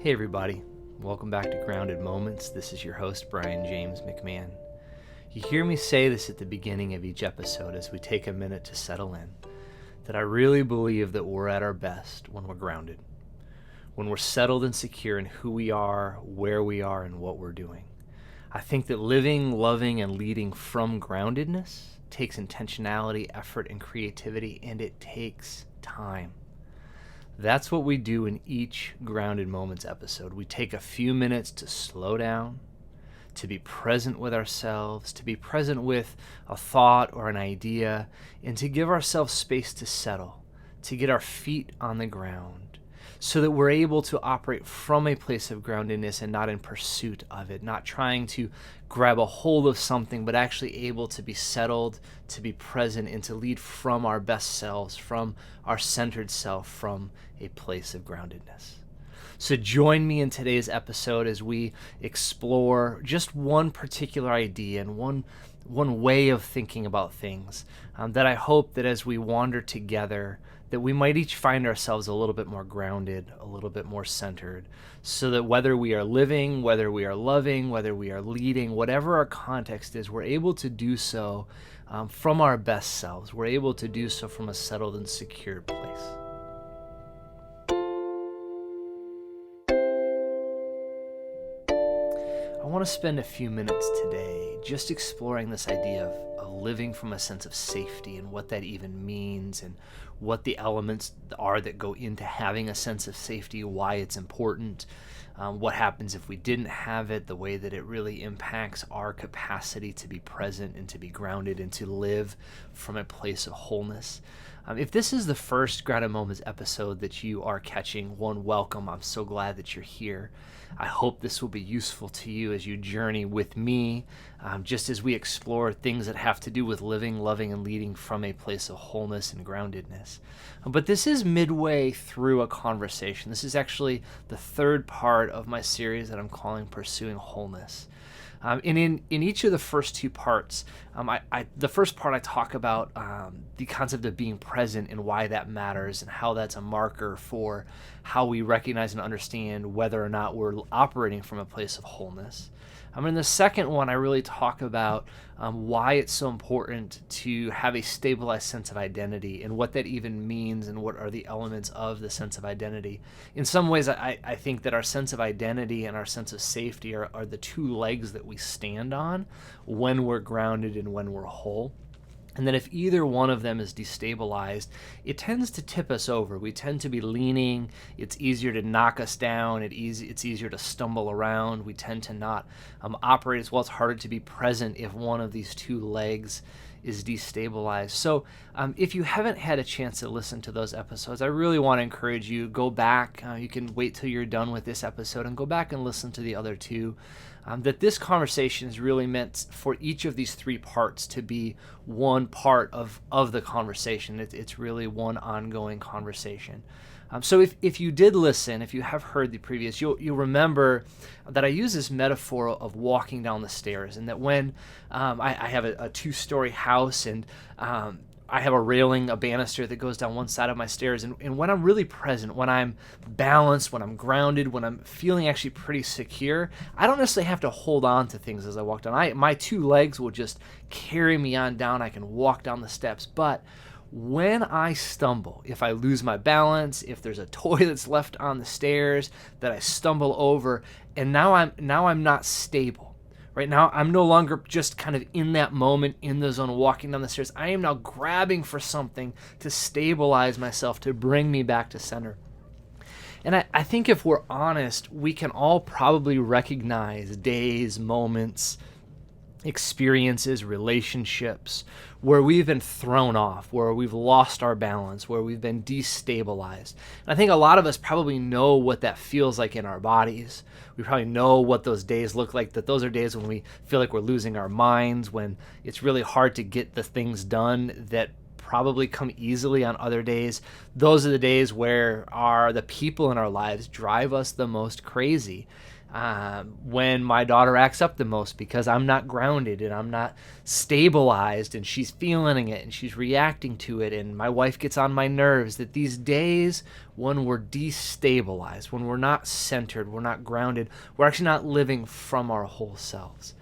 Hey everybody, welcome back to Grounded Moments. This is your host, Brian James McMahon. You hear me say this at the beginning of each episode as we take a minute to settle in, that I really believe that we're at our best when we're grounded, when we're settled and secure in who we are, where we are, and what we're doing. I think that living, loving, and leading from groundedness takes intentionality, effort, and creativity, and it takes time. That's what we do in each Grounded Moments episode. We take a few minutes to slow down, to be present with ourselves, to be present with a thought or an idea, and to give ourselves space to settle, to get our feet on the ground, so that we're able to operate from a place of groundedness and not in pursuit of it, not trying to grab a hold of something, but actually able to be settled, to be present, and to lead from our best selves, from our centered self, from a place of groundedness. So join me in today's episode as we explore just one particular idea and one way of thinking about things that I hope that as we wander together, that we might each find ourselves a little bit more grounded, a little bit more centered, so that whether we are living, whether we are loving, whether we are leading, whatever our context is, we're able to do so from our best selves. We're able to do so from a settled and secured place. I want to spend a few minutes today just exploring this idea of living from a sense of safety and what that even means and what the elements are that go into having a sense of safety, why it's important, what happens if we didn't have it, the way that it really impacts our capacity to be present and to be grounded and to live from a place of wholeness. If this is the first Grounded Moments episode that you are catching, one, welcome. I'm so glad that you're here. I hope this will be useful to you as you journey with me, just as we explore things that have to do with living, loving, and leading from a place of wholeness and groundedness. But this is midway through a conversation. This is actually the third part of my series that I'm calling Pursuing Wholeness. And in each of the first two parts, the first part I talk about the concept of being present and why that matters and how that's a marker for how we recognize and understand whether or not we're operating from a place of wholeness. In the second one, I really talk about why it's so important to have a stabilized sense of identity and what that even means and what are the elements of the sense of identity. In some ways, I think that our sense of identity and our sense of safety are the two legs that we stand on when we're grounded and when we're whole. And then if either one of them is destabilized, it tends to tip us over. We tend to be leaning. It's easier to knock us down. It's easier to stumble around. We tend to not operate as well. It's harder to be present if one of these two legs is destabilized. So if you haven't had a chance to listen to those episodes, I really want to encourage you, go back. You can wait till you're done with this episode and go back and listen to the other two. That this conversation is really meant for each of these three parts to be one part of the conversation. It's really one ongoing conversation. So if you did listen, if you have heard the previous, you'll remember that I use this metaphor of walking down the stairs, and that when I have a two-story house and I have a railing, a banister that goes down one side of my stairs, and when I'm really present, when I'm balanced, when I'm grounded, when I'm feeling actually pretty secure, I don't necessarily have to hold on to things as I walk down. My two legs will just carry me on down. I can walk down the steps, but when I stumble, if I lose my balance, if there's a toy that's left on the stairs that I stumble over, and now I'm not stable. Right now, I'm no longer just kind of in that moment, in the zone, walking down the stairs. I am now grabbing for something to stabilize myself, to bring me back to center. And I think if we're honest, we can all probably recognize days, moments, experiences, relationships where we've been thrown off, where we've lost our balance, where we've been destabilized. And I think a lot of us probably know what that feels like in our bodies. We probably know what those days look like, that those are days when we feel like we're losing our minds, when it's really hard to get the things done that probably come easily on other days. Those are the days where the people in our lives drive us the most crazy. when my daughter acts up the most because I'm not grounded and I'm not stabilized, and she's feeling it and she's reacting to it, and my wife gets on my nerves. That these days when we're destabilized, when we're not centered, we're not grounded, we're actually not living from our whole selves.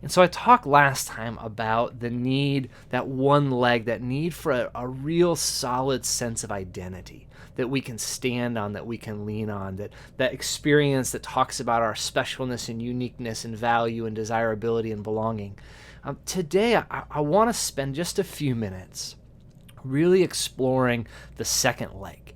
And so I talked last time about the need, that one leg, that need for a real solid sense of identity that we can stand on, that we can lean on, that experience that talks about our specialness and uniqueness and value and desirability and belonging. Today, I want to spend just a few minutes really exploring the second leg,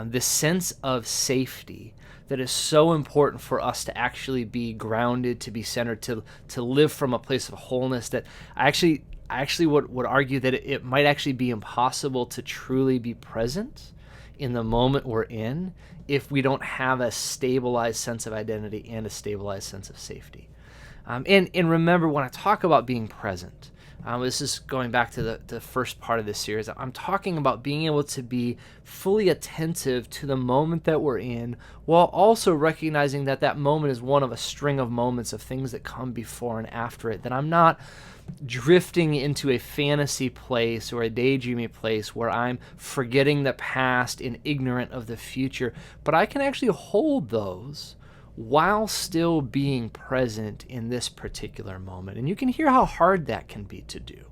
this sense of safety that is so important for us to actually be grounded, to be centered, to live from a place of wholeness, that I actually would argue that it might actually be impossible to truly be present in the moment we're in if we don't have a stabilized sense of identity and a stabilized sense of safety. And remember, when I talk about being present, this is going back to the first part of this series. I'm talking about being able to be fully attentive to the moment that we're in, while also recognizing that that moment is one of a string of moments of things that come before and after it, that I'm not drifting into a fantasy place or a daydreamy place where I'm forgetting the past and ignorant of the future, but I can actually hold those while still being present in this particular moment. And you can hear how hard that can be to do,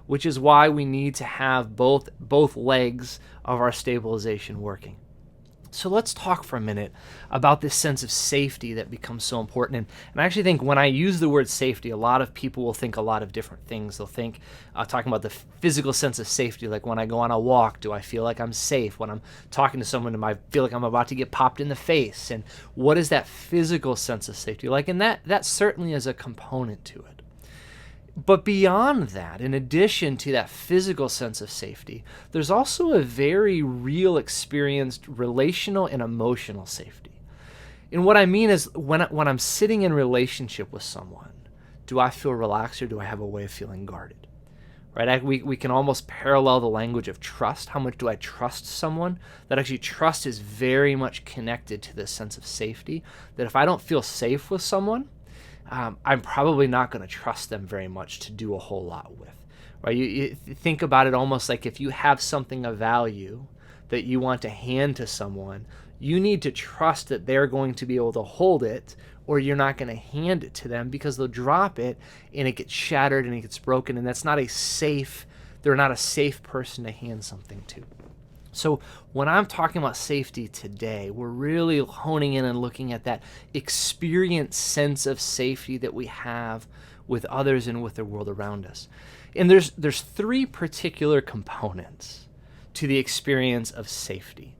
which is why we need to have both legs of our stabilization working. So let's talk for a minute about this sense of safety that becomes so important. And I actually think when I use the word safety, a lot of people will think a lot of different things. They'll think, talking about the physical sense of safety, like when I go on a walk, do I feel like I'm safe? When I'm talking to someone, do I feel like I'm about to get popped in the face? And what is that physical sense of safety like? And that certainly is a component to it. But beyond that, in addition to that physical sense of safety, there's also a very real experienced relational and emotional safety. And what I mean is, when I'm sitting in relationship with someone, do I feel relaxed or do I have a way of feeling guarded? Right? We can almost parallel the language of trust. How much do I trust someone? That actually trust is very much connected to this sense of safety. That if I don't feel safe with someone, I'm probably not going to trust them very much to do a whole lot with. Right? You think about it almost like if you have something of value that you want to hand to someone, you need to trust that they're going to be able to hold it, or you're not going to hand it to them, because they'll drop it and it gets shattered and it gets broken, and they're not a safe person to hand something to. So when I'm talking about safety today, we're really honing in and looking at that experience sense of safety that we have with others and with the world around us. And there's three particular components to the experience of safety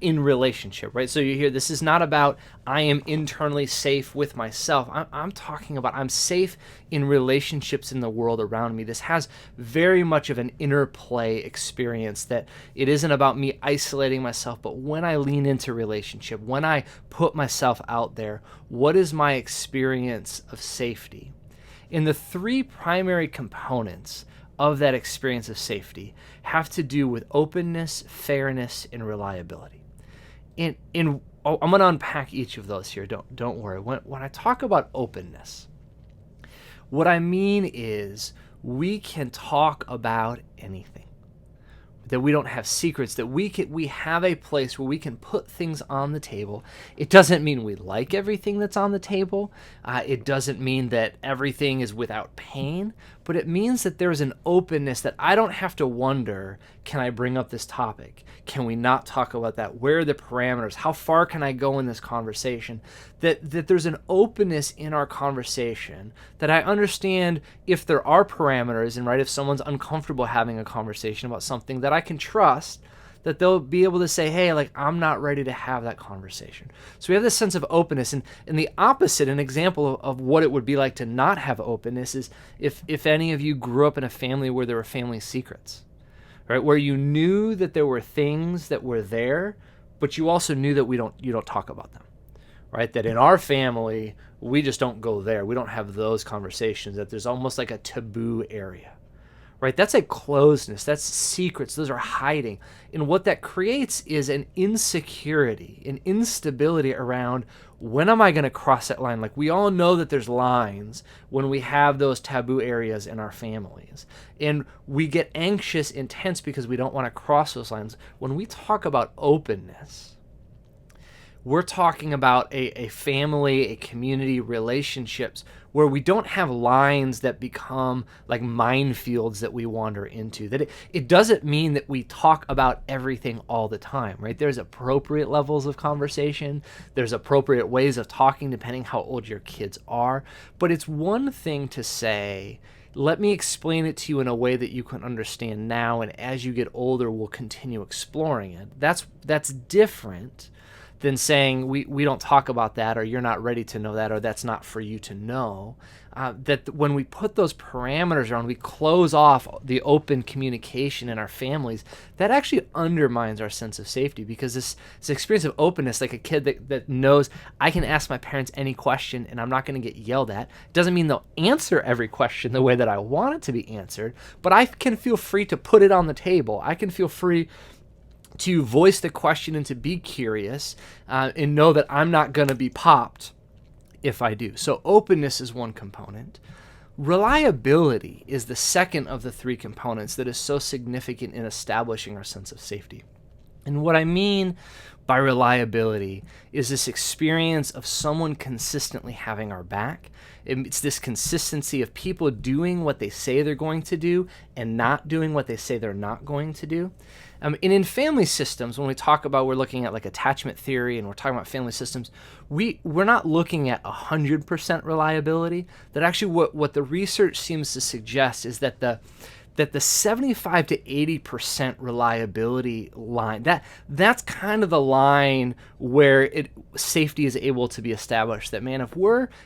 in relationship, right? So you hear, this is not about I am internally safe with myself. I'm talking about I'm safe in relationships in the world around me. This has very much of an interplay experience, that it isn't about me isolating myself, but when I lean into relationship, when I put myself out there, what is my experience of safety? And the three primary components of that experience of safety have to do with openness, fairness, and reliability. And I'm going to unpack each of those here. Don't worry. When I talk about openness, what I mean is we can talk about anything. That we don't have secrets, that we have a place where we can put things on the table. It doesn't mean we like everything that's on the table. It doesn't mean that everything is without pain, but it means that there's an openness that I don't have to wonder, can I bring up this topic? Can we not talk about that? Where are the parameters? How far can I go in this conversation? That there's an openness in our conversation, that I understand if there are parameters, and right, if someone's uncomfortable having a conversation about something, that I can trust that they'll be able to say, hey, like, I'm not ready to have that conversation. So we have this sense of openness. And the opposite, an example of what it would be like to not have openness, is if any of you grew up in a family where there were family secrets, right? Where you knew that there were things that were there, but you also knew that you don't talk about them, right? That in our family, we just don't go there. We don't have those conversations, that there's almost like a taboo area. Right? That's a closeness. That's secrets. Those are hiding. And what that creates is an insecurity, an instability around when am I going to cross that line? Like, we all know that there's lines when we have those taboo areas in our families. And we get anxious, intense, because we don't want to cross those lines. When we talk about openness, we're talking about a family, a community, relationships where we don't have lines that become like minefields that we wander into. That it doesn't mean that we talk about everything all the time, right? There's appropriate levels of conversation. There's appropriate ways of talking depending how old your kids are. But it's one thing to say, let me explain it to you in a way that you can understand now, and as you get older, we'll continue exploring it. That's different than saying we don't talk about that, or you're not ready to know that, or that's not for you to know. That when we put those parameters around, we close off the open communication in our families, that actually undermines our sense of safety, because this experience of openness, like a kid that knows I can ask my parents any question and I'm not going to get yelled at, doesn't mean they'll answer every question the way that I want it to be answered, but I can feel free to put it on the table. I can feel free to voice the question and to be curious, and know that I'm not going to be popped if I do. So openness is one component. Reliability is the second of the three components that is so significant in establishing our sense of safety. And what I mean by reliability is this experience of someone consistently having our back. It's this consistency of people doing what they say they're going to do and not doing what they say they're not going to do. And in family systems, when we talk about, we're looking at like attachment theory and we're talking about family systems, we're not looking at 100% reliability. That actually what the research seems to suggest is that the 75 to 80% reliability line, that's kind of the line where safety is able to be established. That, man,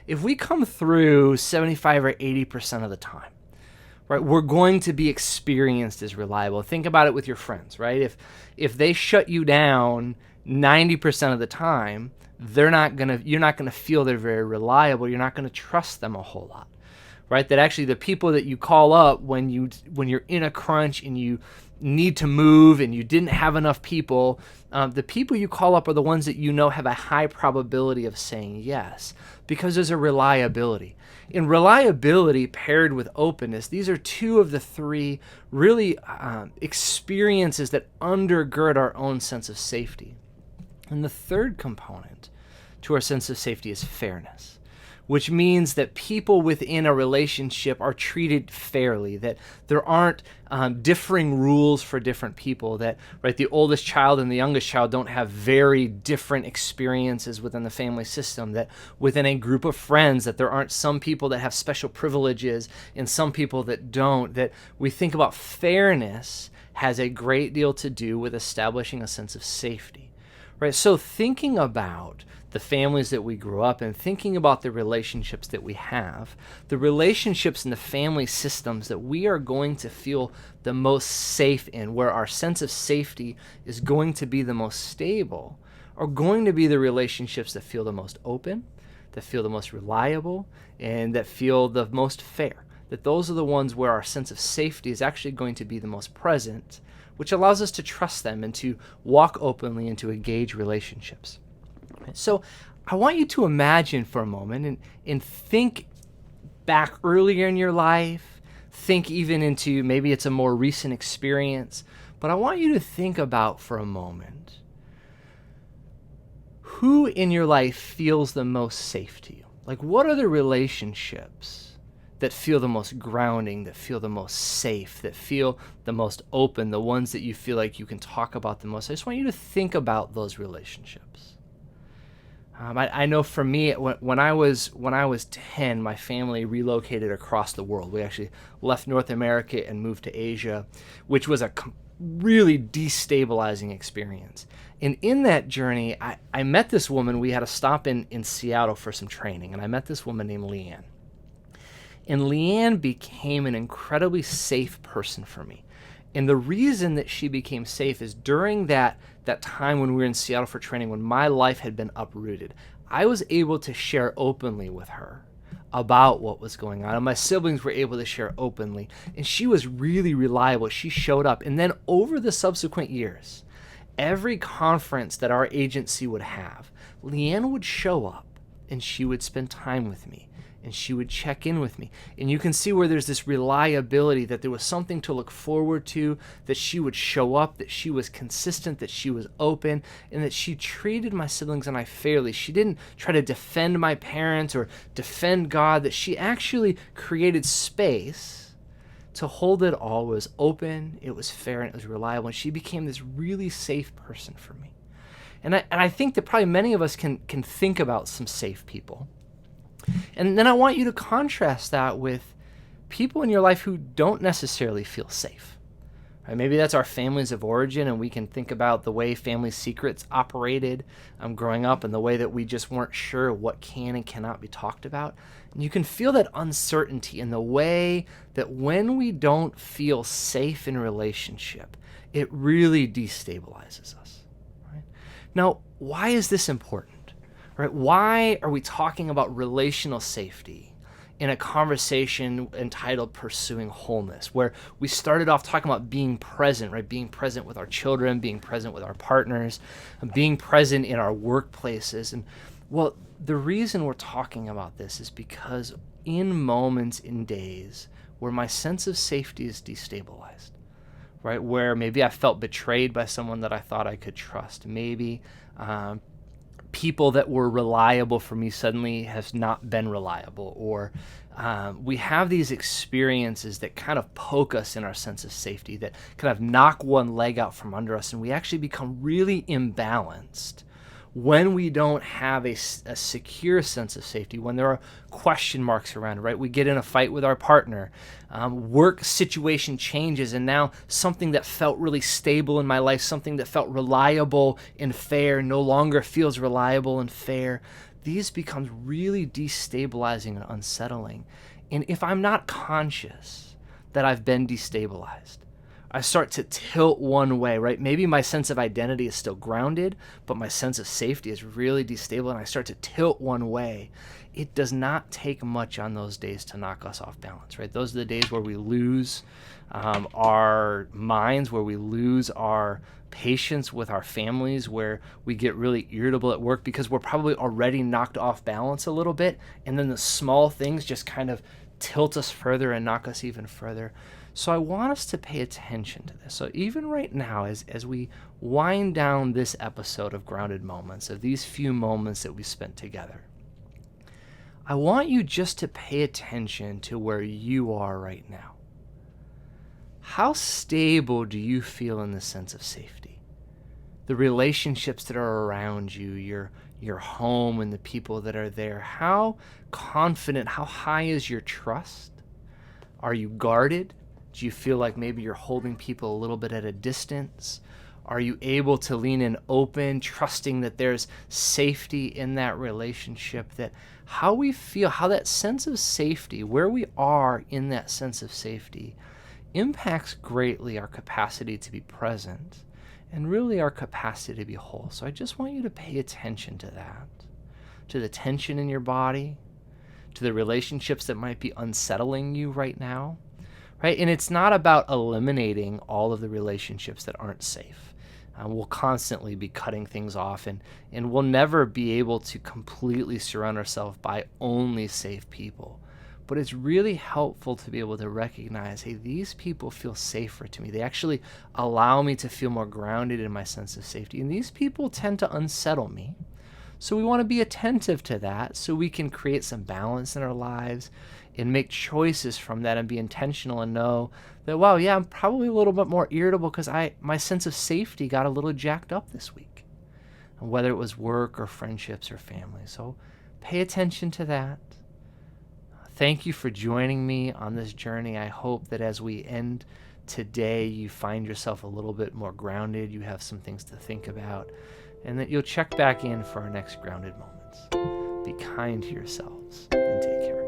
if we come through 75 or 80% of the time, right, we're going to be experienced as reliable. Think about it with your friends, right? If they shut you down 90% of the time, you're not gonna feel they're very reliable. You're not gonna trust them a whole lot. Right? That actually the people that you call up when you're in a crunch and you need to move and you didn't have enough people, the people you call up are the ones that you know have a high probability of saying yes, because there's a reliability. In reliability paired with openness, these are two of the three really experiences that undergird our own sense of safety. And the third component to our sense of safety is fairness, which means that people within a relationship are treated fairly, that there aren't differing rules for different people, that, right, the oldest child and the youngest child don't have very different experiences within the family system, that within a group of friends, that there aren't some people that have special privileges and some people that don't, that we think about fairness has a great deal to do with establishing a sense of safety, right? So thinking about the families that we grew up in, thinking about the relationships that we have, the relationships in the family systems that we are going to feel the most safe in, where our sense of safety is going to be the most stable, are going to be the relationships that feel the most open, that feel the most reliable, and that feel the most fair. That those are the ones where our sense of safety is actually going to be the most present, which allows us to trust them and to walk openly and to engage relationships. So I want you to imagine for a moment and think back earlier in your life, think even into maybe it's a more recent experience, but I want you to think about for a moment, who in your life feels the most safe to you? Like, what are the relationships that feel the most grounding, that feel the most safe, that feel the most open, the ones that you feel like you can talk about the most? I just want you to think about those relationships. I know for me, when I was 10, my family relocated across the world. We actually left North America and moved to Asia, which was a really destabilizing experience. And in that journey, I met this woman. We had a stop in Seattle for some training, and I met this woman named Leanne. And Leanne became an incredibly safe person for me. And the reason that she became safe is during that time when we were in Seattle for training, when my life had been uprooted, I was able to share openly with her about what was going on. And my siblings were able to share openly. And she was really reliable. She showed up. And then over the subsequent years, every conference that our agency would have, Leanne would show up and she would spend time with me and she would check in with me. And you can see where there's this reliability, that there was something to look forward to, that she would show up, that she was consistent, that she was open, and that she treated my siblings and I fairly. She didn't try to defend my parents or defend God, that she actually created space to hold it all. It was open, it was fair, and it was reliable. And she became this really safe person for me. And I think that probably many of us can think about some safe people. And then I want you to contrast that with people in your life who don't necessarily feel safe. Right? Maybe that's our families of origin, and we can think about the way family secrets operated growing up, and the way that we just weren't sure what can and cannot be talked about. And you can feel that uncertainty in the way that when we don't feel safe in relationship, it really destabilizes us. Right? Now, why is this important? Right? Why are we talking about relational safety in a conversation entitled Pursuing Wholeness, where we started off talking about being present, right? Being present with our children, being present with our partners, being present in our workplaces. And well, the reason we're talking about this is because in moments, in days where my sense of safety is destabilized, right? Where maybe I felt betrayed by someone that I thought I could trust. Maybe people that were reliable for me suddenly has not been reliable, or we have these experiences that kind of poke us in our sense of safety, that kind of knock one leg out from under us, and we actually become really imbalanced when we don't have a secure sense of safety, when there are question marks around it, right? We get in a fight with our partner, work situation changes, and now something that felt really stable in my life, something that felt reliable and fair, no longer feels reliable and fair. These becomes really destabilizing and unsettling. And if I'm not conscious that I've been destabilized, I start to tilt one way, right? Maybe my sense of identity is still grounded, but my sense of safety is really destabilized, and I start to tilt one way. It does not take much on those days to knock us off balance, right? Those are the days where we lose our minds, where we lose our patience with our families, where we get really irritable at work because we're probably already knocked off balance a little bit, and then the small things just kind of tilt us further and knock us even further. So I want us to pay attention to this. So even right now, as we wind down this episode of Grounded Moments, of these few moments that we spent together, I want you just to pay attention to where you are right now. How stable do you feel in the sense of safety? The relationships that are around you, your home and the people that are there, how confident, how high is your trust? Are you guarded? Do you feel like maybe you're holding people a little bit at a distance? Are you able to lean in open, trusting that there's safety in that relationship? That how we feel, how that sense of safety, where we are in that sense of safety, impacts greatly our capacity to be present and really our capacity to be whole. So I just want you to pay attention to that, to the tension in your body, to the relationships that might be unsettling you right now. Right? And it's not about eliminating all of the relationships that aren't safe. We'll constantly be cutting things off, and we'll never be able to completely surround ourselves by only safe people. But it's really helpful to be able to recognize, hey, these people feel safer to me. They actually allow me to feel more grounded in my sense of safety. And these people tend to unsettle me. So we want to be attentive to that so we can create some balance in our lives and make choices from that and be intentional and know that, wow, yeah, I'm probably a little bit more irritable because my sense of safety got a little jacked up this week, and whether it was work or friendships or family. So pay attention to that. Thank you for joining me on this journey. I hope that as we end today, you find yourself a little bit more grounded, you have some things to think about, and that you'll check back in for our next Grounded Moments. Be kind to yourselves and take care.